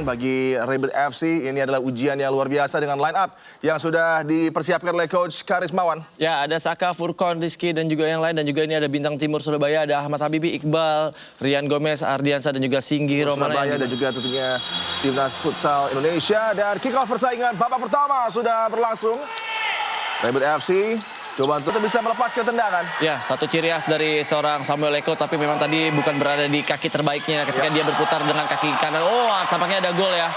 bagi Rebel FC. Ini adalah ujian yang luar biasa dengan line up yang sudah dipersiapkan oleh Coach Karismawan. Ya, ada Saka, Furkon, Rizky, dan juga yang lain. Dan juga ini ada Bintang Timur Surabaya, ada Ahmad Habibi, Iqbal, Rian Gomez, Ardiansa, dan juga Singgi Romana. Surabaya dan juga tentunya Timnas Futsal Indonesia. Dan kick-off persaingan babak pertama sudah berlangsung. Rebel FC coba untuk bisa melepaskan tendangan. Ya, satu ciri khas dari seorang Samuel Eko, tapi memang tadi bukan berada di kaki terbaiknya ketika dia berputar dengan kaki kanan. Oh, tampaknya ada gol ya.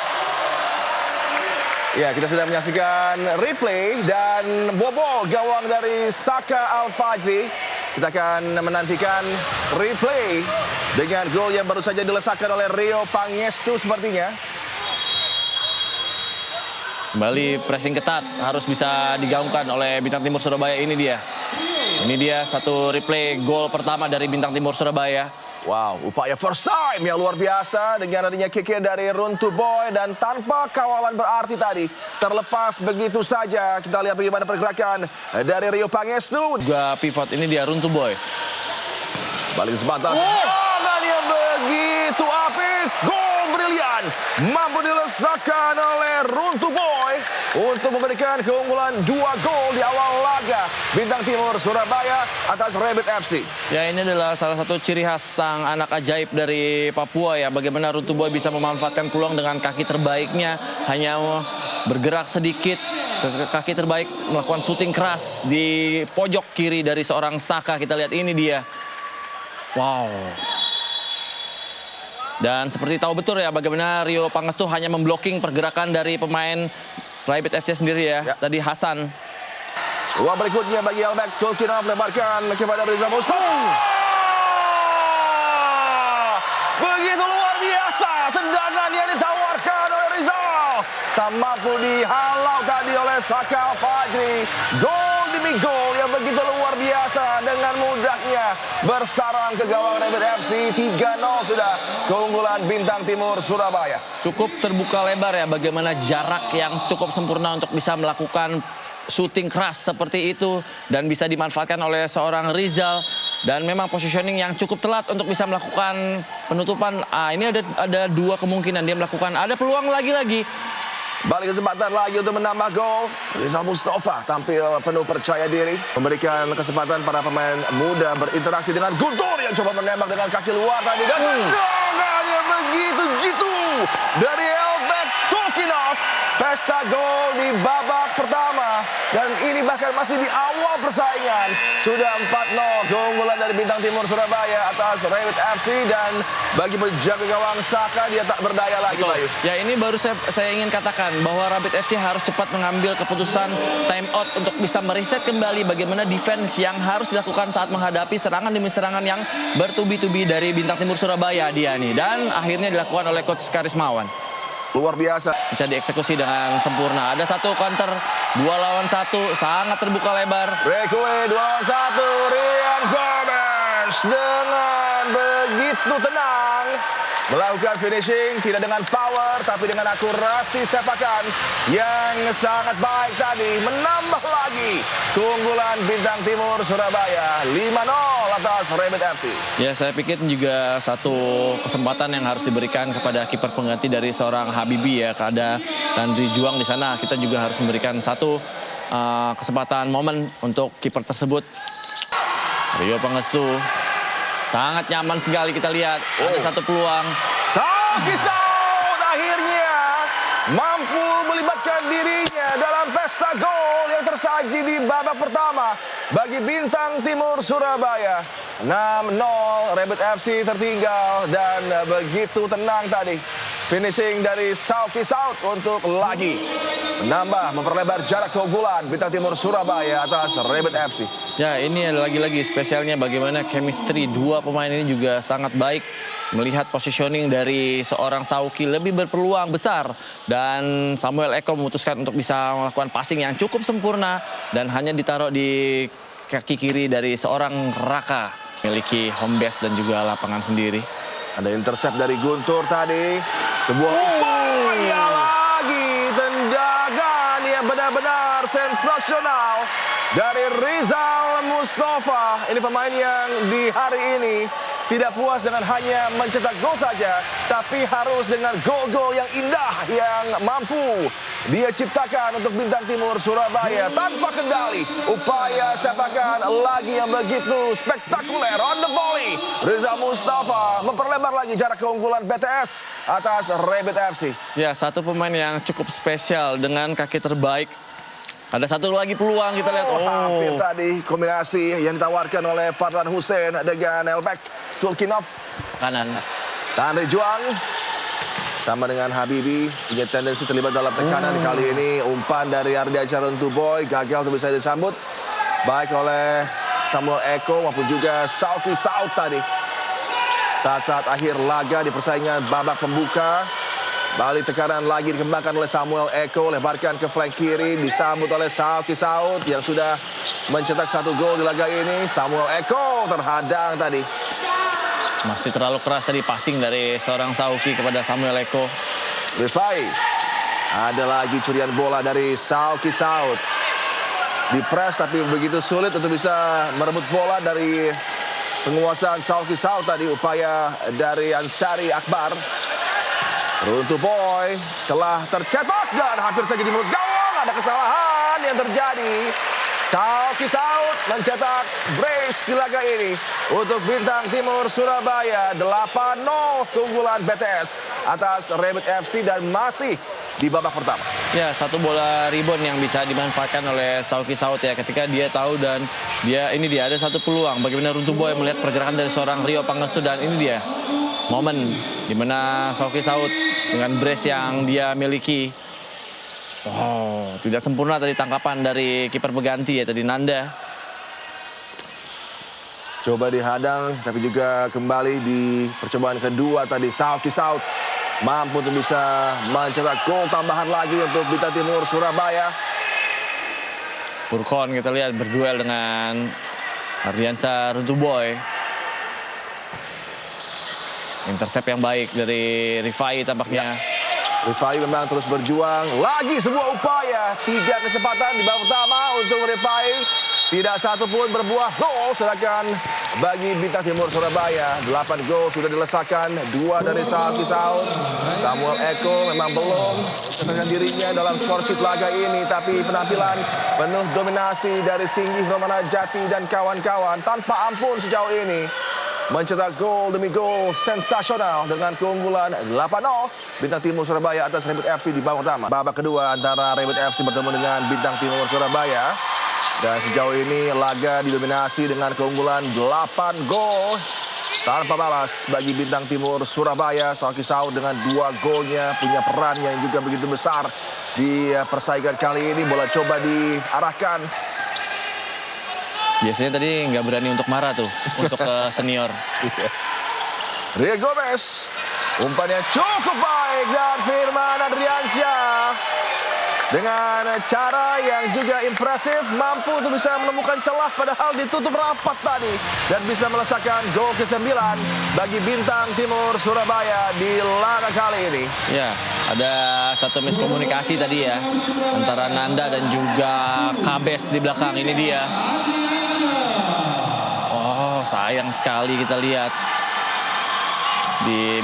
Ya, kita sudah menyaksikan replay dan Bobo gawang dari Saka Al-Fajri. Kita akan menantikan replay dengan gol yang baru saja dilesakkan oleh Rio Pangestu sepertinya. Kembali pressing ketat, harus bisa digaungkan oleh Bintang Timur Surabaya. Ini dia satu replay gol pertama dari Bintang Timur Surabaya. Wow, upaya first time yang luar biasa dengan adanya kick dari Runtu Boy dan tanpa kawalan berarti tadi. Terlepas begitu saja. Kita lihat bagaimana pergerakan dari Rio Pangestu. Juga pivot, ini dia Runtu Boy. Balik kesempatan. Tangan yang begitu apik. Gol brilian. Mampu dilesakkan oleh Runtu Boy untuk memberikan keunggulan 2 gol di awal laga Bintang Timur Surabaya atas Rebel FC. Ya, ini adalah salah satu ciri khas sang anak ajaib dari Papua ya. Bagaimana Runtu Boy bisa memanfaatkan peluang dengan kaki terbaiknya. Hanya bergerak sedikit ke kaki terbaik, melakukan shooting keras di pojok kiri dari seorang Saka. Kita lihat ini dia. Wow. Dan seperti tahu betul ya bagaimana Rio Pangestu hanya memblocking pergerakan dari pemain Rabbit FC sendiri ya. Tadi Hasan. Uang berikutnya bagi Elbek Tulkinov, lebarkan kepada Rizal Mustafa. Begitu luar biasa tendangan yang ditawarkan oleh Rizal. Tak mampu dihalau tadi oleh Saka Al-Fajri. Gol demi gol yang begitu luar biasa dengan mudahnya bersarang ke gawang Rebel FC. 3-0 sudah keunggulan Bintang Timur Surabaya. Cukup terbuka lebar ya bagaimana jarak yang cukup sempurna untuk bisa melakukan shooting keras seperti itu dan bisa dimanfaatkan oleh seorang Rizal. Dan memang positioning yang cukup telat untuk bisa melakukan penutupan. Ini ada 2 kemungkinan dia melakukan. Ada peluang lagi-lagi. Balik kesempatan lagi untuk menambah gol. Rizal Mustafa tampil penuh percaya diri. Memberikan kesempatan para pemain muda berinteraksi dengan Guntur yang coba menembak dengan kaki luar tadi. Dan tendangan yang begitu jitu dari Elbek Tulkinov. Pesta gol di babak pertama. Dan ini bahkan masih di awal persaingan. Sudah 4-0 keunggulan dari Bintang Timur Surabaya atas Rebel FC. Dan bagi penjaga gawang Saka dia tak berdaya lagi. Ya, ini baru saya ingin katakan bahwa Rabbit FC harus cepat mengambil keputusan time out untuk bisa mereset kembali bagaimana defense yang harus dilakukan saat menghadapi serangan demi serangan yang bertubi-tubi dari Bintang Timur Surabaya dia nih. Dan akhirnya dilakukan oleh Coach Karismawan. Luar biasa. Bisa dieksekusi dengan sempurna. Ada satu counter, 2 lawan 1, sangat terbuka lebar. Breakaway 2 lawan 1, Rian Gomez dengan begitu tenang melakukan finishing, tidak dengan power tapi dengan akurasi sepakan yang sangat baik tadi. Menambah lagi keunggulan Bintang Timur Surabaya 5-0 atas Rebel FC. Ya, saya pikir juga satu kesempatan yang harus diberikan kepada kiper pengganti dari seorang Habibi ya. Ada Tandri Juang di sana. Kita juga harus memberikan satu kesempatan momen untuk kiper tersebut. Rio Pangestu sangat nyaman sekali kita lihat. Ada satu peluang. Sauki Saud akhirnya mampu melibatkan dirinya dalam pesta gol yang tersaji di babak pertama bagi Bintang Timur Surabaya. 6-0 Rebel FC tertinggal dan begitu tenang tadi. Finishing dari Sauki Saud untuk lagi menambah, memperlebar jarak keunggulan Bintang Timur Surabaya atas Rebel FC. Ya, ini lagi-lagi spesialnya bagaimana chemistry 2 pemain ini juga sangat baik. Melihat positioning dari seorang Sauki lebih berpeluang besar. Dan Samuel Eko memutuskan untuk bisa melakukan passing yang cukup sempurna. Dan hanya ditaruh di kaki kiri dari seorang Raka. Memiliki home base dan juga lapangan sendiri. Ada intercept dari Guntur tadi. Sebuah upaya lagi. Tendangan yang benar-benar sensasional dari Rizal Mustafa. Ini pemain yang di hari ini tidak puas dengan hanya mencetak gol saja, tapi harus dengan gol-gol yang indah yang mampu dia ciptakan untuk Bintang Timur Surabaya. Tanpa kendali, upaya sepakan lagi yang begitu spektakuler. On the volley, Rizal Mustafa memperlebar lagi jarak keunggulan BTS atas Rabbit FC. Ya, satu pemain yang cukup spesial dengan kaki terbaik. Ada satu lagi peluang, kita lihat. Hampir tadi kombinasi yang ditawarkan oleh Fadlan Hussein dengan Elbek Tulkinov. Kanan. Tanri Juang sama dengan Habibi punya tendensi terlibat dalam tekanan. Kali ini umpan dari Ardiansyah Runtuboy gagal untuk bisa disambut baik oleh Samuel Eko maupun juga Sauki Saud tadi. Saat-saat akhir laga di persaingan babak pembuka. Balik tekanan lagi dikembangkan oleh Samuel Eko, lebarkan ke flank kiri, disambut oleh Sauki Saud yang sudah mencetak satu gol di laga ini. Samuel Eko terhadang tadi. Masih terlalu keras tadi passing dari seorang Sauki kepada Samuel Eko. Rifai, ada lagi curian bola dari Sauki Saud. Dipres tapi begitu sulit untuk bisa merebut bola dari penguasaan Sauki Saud tadi. Upaya dari Ansari Akbar. Runtuboy telah tercetak dan hampir saja di mulut gawang. Ada kesalahan yang terjadi. Sauki Saud mencetak brace di laga ini untuk Bintang Timur Surabaya. 8-0 keunggulan BTS atas Rabbit FC dan masih di babak pertama. Ya, satu bola rebound yang bisa dimanfaatkan oleh Sauki Saud ya, ketika dia tahu dan dia ada satu peluang. Bagaimana Runtuboy melihat pergerakan dari seorang Rio Pangestu, dan ini dia momen di mana Sauki Saud dengan brace yang dia miliki. Oh, tidak sempurna tadi tangkapan dari kiper pengganti ya tadi, Nanda. Coba dihadang tapi juga kembali di percobaan kedua tadi Sauki Saud mampu untuk bisa mencetak gol tambahan lagi untuk Bintang Timur Surabaya. Furkon kita lihat berduel dengan Ardiansyah Runtuboy. Intercept yang baik dari Rifai tampaknya. Rifai memang terus berjuang. Lagi sebuah upaya. 3 kesempatan di babak pertama untuk Rifai. Tidak satu pun berbuah gol. Sedangkan bagi Bintang Timur Surabaya 8 gol sudah dilesakan. 2 dari Sauki Saud. Samuel Eko memang belum menunjukkan dirinya dalam skor sheet laga ini. Tapi penampilan penuh dominasi dari Singgih Romana Jati dan kawan-kawan tanpa ampun sejauh ini. Mencetak gol demi gol sensasional dengan keunggulan 8-0 Bintang Timur Surabaya atas Rabbit FC di babak pertama. Babak kedua antara Rabbit FC bertemu dengan Bintang Timur Surabaya. Dan sejauh ini laga didominasi dengan keunggulan 8 gol tanpa balas bagi Bintang Timur Surabaya. Sauki Saud dengan 2 golnya punya peran yang juga begitu besar di persaingan kali ini. Bola coba diarahkan. Biasanya tadi nggak berani untuk marah tuh, untuk senior. Ria Gomez, umpannya cukup baik dan Firman Adriansyah dengan cara yang juga impresif mampu untuk bisa menemukan celah padahal ditutup rapat tadi dan bisa melesakkan gol ke-9 bagi Bintang Timur Surabaya di laga kali ini. Ya, ada satu miskomunikasi tadi ya antara Nanda dan juga Kabes di belakang. Ini dia. Oh, sayang sekali kita lihat.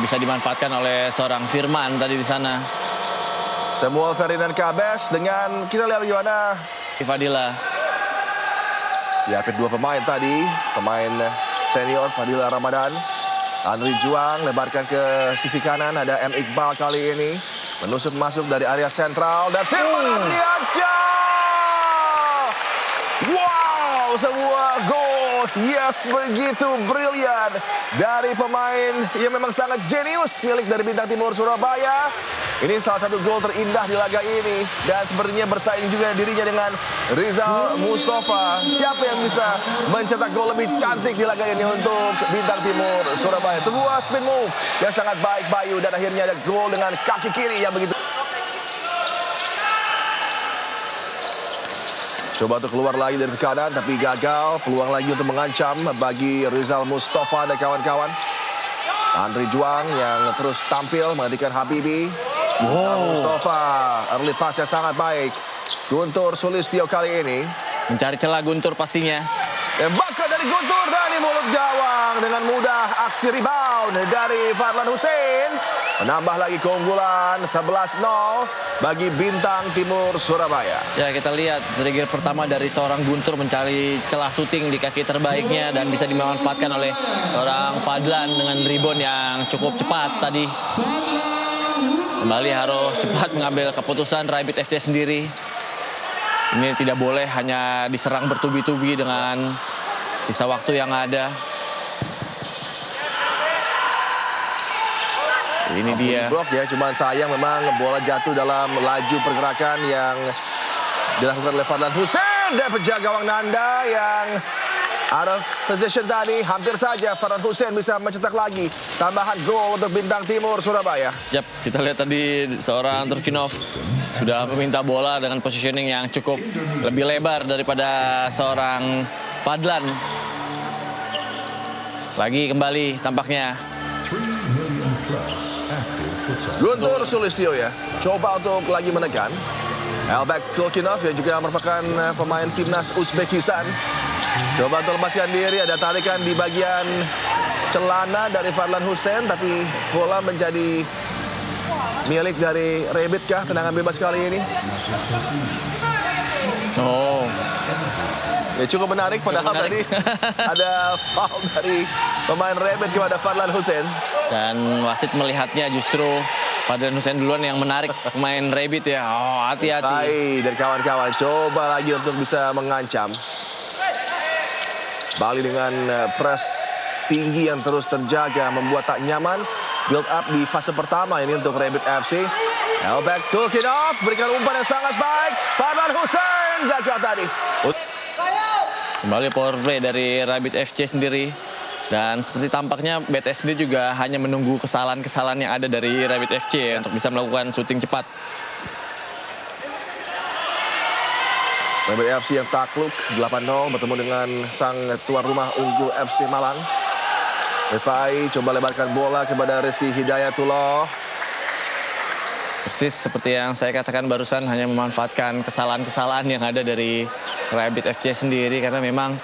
Bisa dimanfaatkan oleh seorang Firman tadi di sana. Samuel Ferdinand Kabes dengan kita lihat bagaimana Fadila. Ya, 2 pemain tadi, pemain senior Fadila Ramadan. Andri Juang lebarkan ke sisi kanan, ada M. Iqbal kali ini menusuk masuk dari area sentral dan Firman Adriansyah. Wow, sebuah gol yang begitu brilian dari pemain yang memang sangat jenius milik dari Bintang Timur Surabaya. Ini salah satu gol terindah di laga ini dan sepertinya bersaing juga dirinya dengan Rizal Mustafa. Siapa yang bisa mencetak gol lebih cantik di laga ini untuk Bintang Timur Surabaya? Sebuah spin move yang sangat baik Bayu dan akhirnya ada gol dengan kaki kiri yang begitu. Coba untuk keluar lagi dari tekanan tapi gagal. Peluang lagi untuk mengancam bagi Rizal Mustafa dan kawan-kawan. Andri Juang yang terus tampil menggantikan Habibi. Mustafa, early pass yang sangat baik. Guntur Sulistyo kali ini Mencari celah Guntur pastinya. Tembakan dari Guntur dari mulut gawang. hilang dengan mudah aksi rebound dari Fadlan Hussein. Menambah lagi keunggulan 11-0 bagi Bintang Timur Surabaya. Ya, kita lihat trigger pertama dari seorang Guntur mencari celah syuting di kaki terbaiknya dan bisa dimanfaatkan oleh seorang Fadlan dengan rebound yang cukup cepat tadi. Kembali harus cepat mengambil keputusan Rabbit FC sendiri. Ini tidak boleh hanya diserang bertubi-tubi dengan sisa waktu yang ada. Ini dia. Blok ya, cuman sayang memang bola jatuh dalam laju pergerakan yang dilakukan oleh Fadlan Hussein dan penjaga gawang Nanda yang out of position tadi. Hampir saja Fadlan Hussein bisa mencetak lagi tambahan gol untuk Bintang Timur Surabaya. Yap, kita lihat tadi seorang Turkinov sudah meminta bola dengan positioning yang cukup lebih lebar daripada seorang Fadlan. Lagi kembali tampaknya. Guntur Sulistyo ya, coba untuk lagi menekan. Elbek Turkinov yang juga merupakan pemain timnas Uzbekistan. Coba untuk lepaskan diri, ada tarikan di bagian celana dari Fadlan Hussein, tapi bola menjadi milik dari Rabbit kah? Tendangan bebas kali ini. Oh, Ya, cukup menarik padahal tadi ada foul dari pemain Rabbit kepada Fadlan Hussein. dan wasit melihatnya justru Fadlan Hussein duluan yang menarik pemain Rabbit ya. Oh, hati-hati. Baik dari kawan-kawan, coba lagi untuk bisa mengancam. Bali dengan press tinggi yang terus terjaga membuat tak nyaman. Build up di fase pertama ini untuk Rabbit FC. Elbek Turkinov berikan umpan yang sangat baik. Fadlan Hussein gagal tadi. Kembali power play dari Rabbit FC sendiri. Dan seperti tampaknya BTS sendiri juga hanya menunggu kesalahan-kesalahan yang ada dari Rabbit FC untuk bisa melakukan syuting cepat. Rabbit FC yang takluk 8-0 bertemu dengan sang tuan rumah Unggul FC Malang. Rifai coba lebarkan bola kepada Rizky Hidayatullah. Persis seperti yang saya katakan barusan, hanya memanfaatkan kesalahan-kesalahan yang ada dari Rabbit FC sendiri karena memang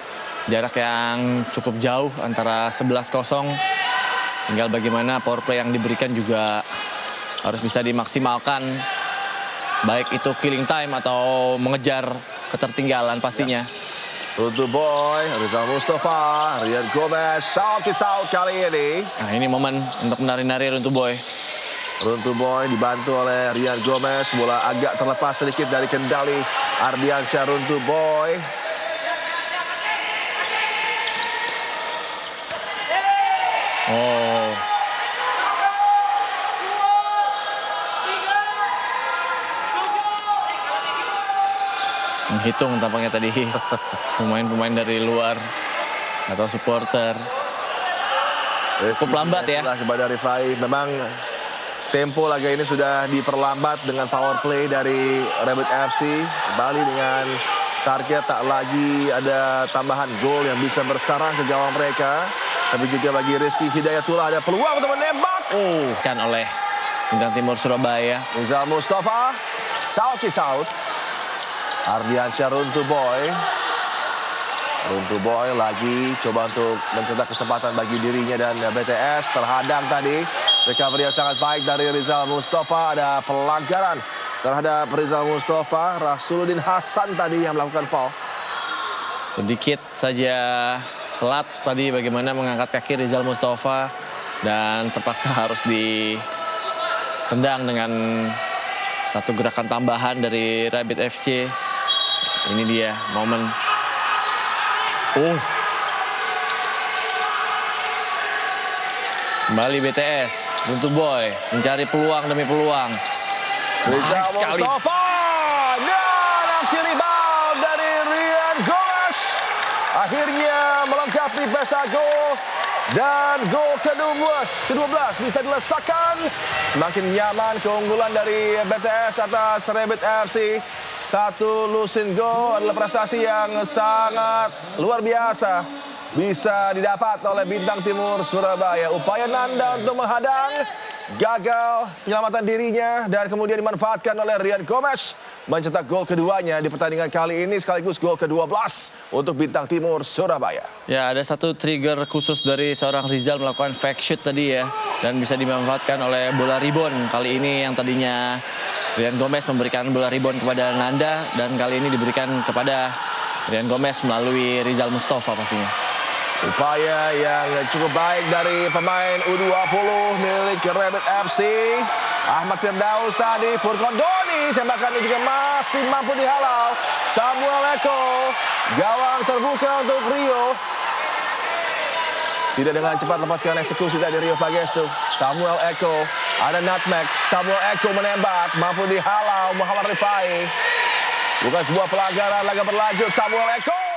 jarak yang cukup jauh antara 11-0. Tinggal bagaimana power play yang diberikan juga harus bisa dimaksimalkan. Baik itu killing time atau mengejar ketertinggalan pastinya. Runtuh Boy, Rizal Mustafa, Rian Gomez, Saut kali ini. Nah, ini momen untuk menari-nari Runtuh Boy. Runtuh Boy dibantu oleh Rian Gomez. Bola agak terlepas sedikit dari kendali Ardiansyah Runtuh Boy. Oh. Menghitung tampaknya tadi pemain-pemain dari luar atau supporter. Cukup lambat ya. Kepada Rifai, memang tempo laga ini sudah diperlambat dengan power play dari Rabbit FC. Bali dengan target tak lagi ada tambahan gol yang bisa bersarang ke gawang mereka. Tapi juga bagi Rizky Hidayatullah ada peluang untuk menembak. Kan oleh Bintang Timur Surabaya. Rizal Mustafa, Saut. Ardiansyah Runtuh Boy. Runtuh Boy lagi coba untuk mencetak kesempatan bagi dirinya dan BTS. Terhadang tadi. Recovery yang sangat baik dari Rizal Mustafa. Ada pelanggaran terhadap Rizal Mustafa. Rasuluddin Hasan tadi yang melakukan foul. Sedikit saja telat tadi bagaimana mengangkat kaki Rizal Mustafa dan terpaksa harus ditendang dengan satu gerakan tambahan dari Rabbit FC. Ini dia momen. Kembali BTS, Runtuh Boy mencari peluang demi peluang. Rizal Mustafa dan aksi rebound dari Rian Gomez. Akhirnya melengkapi pesta gol dan gol ke-12 bisa dilesakan. Semakin nyaman keunggulan dari BTS atas Rabbit FC. Satu losing goal adalah prestasi yang sangat luar biasa. Bisa didapat oleh Bintang Timur Surabaya. Upaya Nanda untuk menghadang gagal penyelamatan dirinya dan kemudian dimanfaatkan oleh Rian Gomez mencetak gol keduanya di pertandingan kali ini sekaligus gol ke-12 untuk Bintang Timur Surabaya. Ya, ada satu trigger khusus dari seorang Rizal melakukan fake shoot tadi ya. Dan bisa dimanfaatkan oleh bola rebound. Kali ini yang tadinya Rian Gomez memberikan bola rebound kepada Nanda. Dan kali ini diberikan kepada Rian Gomez melalui Rizal Mustafa pastinya. Upaya yang cukup baik dari pemain U20 milik Rabbit FC. Ahmad Firdaus tadi, Furkon Doni, tembakannya juga masih mampu dihalau. Samuel Eko, gawang terbuka untuk Rio. Tidak dengan cepat lepaskan eksekusi dari Rio Pagestu. Samuel Eko, ada nutmeg. Samuel Eko menembak, mampu dihalau Muhammad Rifai. Bukan sebuah pelanggaran, laga berlanjut. Samuel Eko.